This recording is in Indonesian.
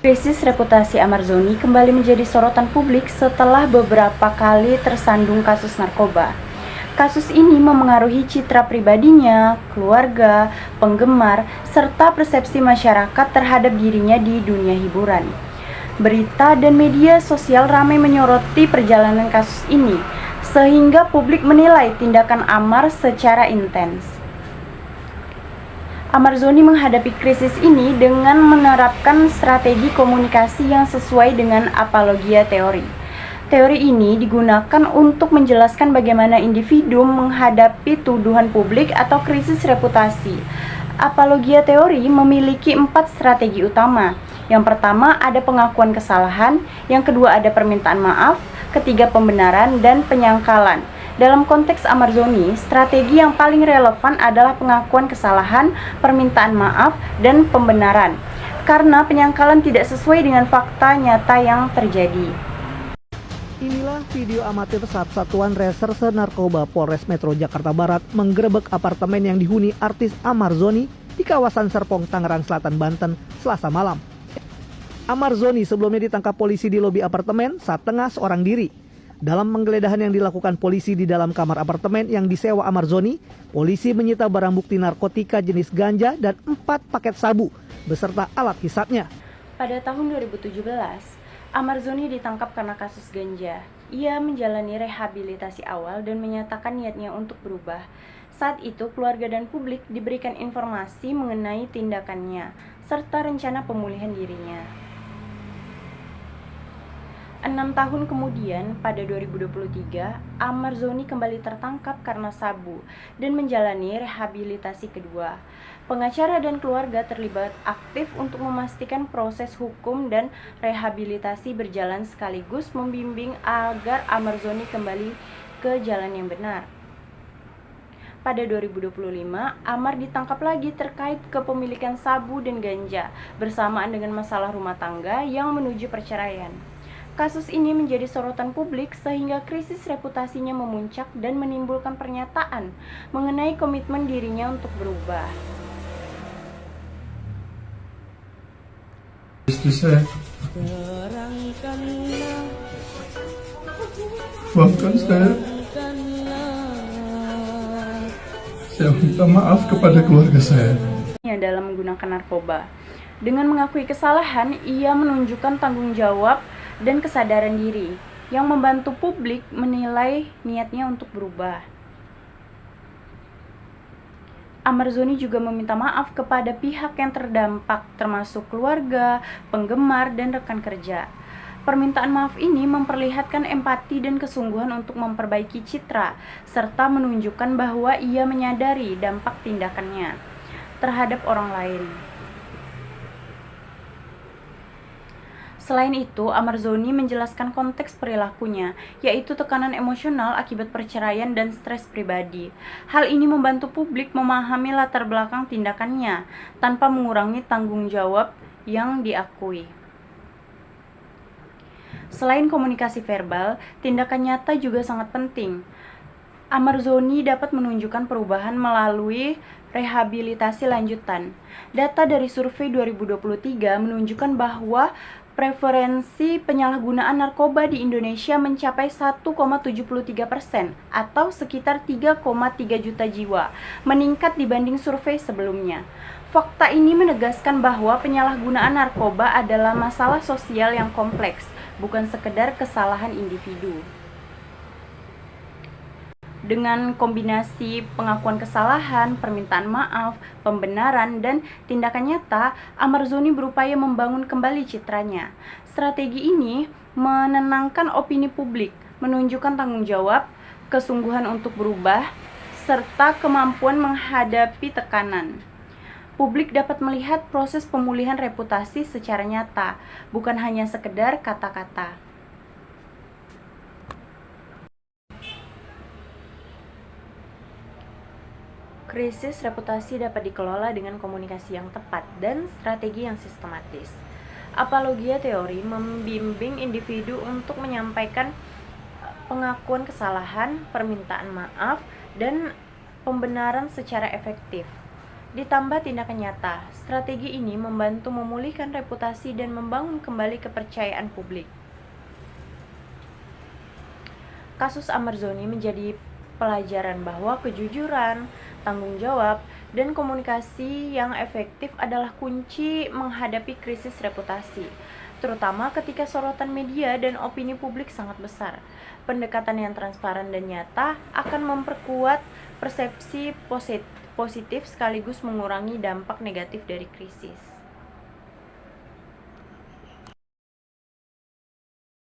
Krisis reputasi Amarzoni kembali menjadi sorotan publik setelah beberapa kali tersandung kasus narkoba. Kasus ini memengaruhi citra pribadinya, keluarga, penggemar, serta persepsi masyarakat terhadap dirinya di dunia hiburan. Berita dan media sosial ramai menyoroti perjalanan kasus ini, sehingga publik menilai tindakan Amar secara intens. Amarzoni menghadapi krisis ini dengan menerapkan strategi komunikasi yang sesuai dengan apologia teori. Teori ini digunakan untuk menjelaskan bagaimana individu menghadapi tuduhan publik atau krisis reputasi. Apologia teori memiliki 4 strategi utama. Yang pertama ada pengakuan kesalahan, yang kedua ada permintaan maaf, ketiga pembenaran, dan penyangkalan. Dalam konteks Amarzoni, strategi yang paling relevan adalah pengakuan kesalahan, permintaan maaf, dan pembenaran, karena penyangkalan tidak sesuai dengan fakta nyata yang terjadi. Inilah video amatir saat Satuan Reserse Narkoba Polres Metro Jakarta Barat menggerebek apartemen yang dihuni artis Amarzoni di kawasan Serpong, Tangerang Selatan, Banten, Selasa malam. Amarzoni sebelumnya ditangkap polisi di lobi apartemen saat tengah seorang diri. Dalam penggeledahan yang dilakukan polisi di dalam kamar apartemen yang disewa Amarzoni, polisi menyita barang bukti narkotika jenis ganja dan 4 paket sabu beserta alat hisapnya. Pada tahun 2017, Amarzoni ditangkap karena kasus ganja. Ia menjalani rehabilitasi awal dan menyatakan niatnya untuk berubah. Saat itu, keluarga dan publik diberikan informasi mengenai tindakannya serta rencana pemulihan dirinya. 6 tahun kemudian, pada 2023, Amarzoni kembali tertangkap karena sabu dan menjalani rehabilitasi kedua. Pengacara dan keluarga terlibat aktif untuk memastikan proses hukum dan rehabilitasi berjalan sekaligus membimbing agar Amarzoni kembali ke jalan yang benar. Pada 2025, Amar ditangkap lagi terkait kepemilikan sabu dan ganja bersamaan dengan masalah rumah tangga yang menuju perceraian. Kasus ini menjadi sorotan publik sehingga krisis reputasinya memuncak dan menimbulkan pernyataan mengenai komitmen dirinya untuk berubah. Istri saya, bahkan saya minta maaf kepada keluarga saya. Dalam menggunakan narkoba, dengan mengakui kesalahan, ia menunjukkan tanggung jawab dan kesadaran diri yang membantu publik menilai niatnya untuk berubah. Amarzoni juga meminta maaf kepada pihak yang terdampak, termasuk keluarga, penggemar, dan rekan kerja. Permintaan maaf ini memperlihatkan empati dan kesungguhan untuk memperbaiki citra, serta menunjukkan bahwa ia menyadari dampak tindakannya terhadap orang lain. Selain itu, Amarzoni menjelaskan konteks perilakunya, yaitu tekanan emosional akibat perceraian dan stres pribadi. Hal ini membantu publik memahami latar belakang tindakannya, tanpa mengurangi tanggung jawab yang diakui. Selain komunikasi verbal, tindakan nyata juga sangat penting. Amarzoni dapat menunjukkan perubahan melalui rehabilitasi lanjutan. Data dari survei 2023 menunjukkan bahwa preferensi penyalahgunaan narkoba di Indonesia mencapai 1,73% atau sekitar 3,3 juta jiwa, meningkat dibanding survei sebelumnya. Fakta ini menegaskan bahwa penyalahgunaan narkoba adalah masalah sosial yang kompleks, bukan sekedar kesalahan individu. Dengan kombinasi pengakuan kesalahan, permintaan maaf, pembenaran, dan tindakan nyata, Amarzoni berupaya membangun kembali citranya. Strategi ini menenangkan opini publik, menunjukkan tanggung jawab, kesungguhan untuk berubah, serta kemampuan menghadapi tekanan. Publik dapat melihat proses pemulihan reputasi secara nyata, bukan hanya sekedar kata-kata. Krisis reputasi dapat dikelola dengan komunikasi yang tepat dan strategi yang sistematis. Apologia teori membimbing individu untuk menyampaikan pengakuan kesalahan, permintaan maaf, dan pembenaran secara efektif. ditambah tindakan nyata. Strategi ini membantu memulihkan reputasi dan membangun kembali kepercayaan publik. Kasus Amarzoni menjadi pelajaran bahwa kejujuran, tanggung jawab, dan komunikasi yang efektif adalah kunci menghadapi krisis reputasi, terutama ketika sorotan media dan opini publik sangat besar. Pendekatan yang transparan dan nyata akan memperkuat persepsi positif sekaligus mengurangi dampak negatif dari krisis.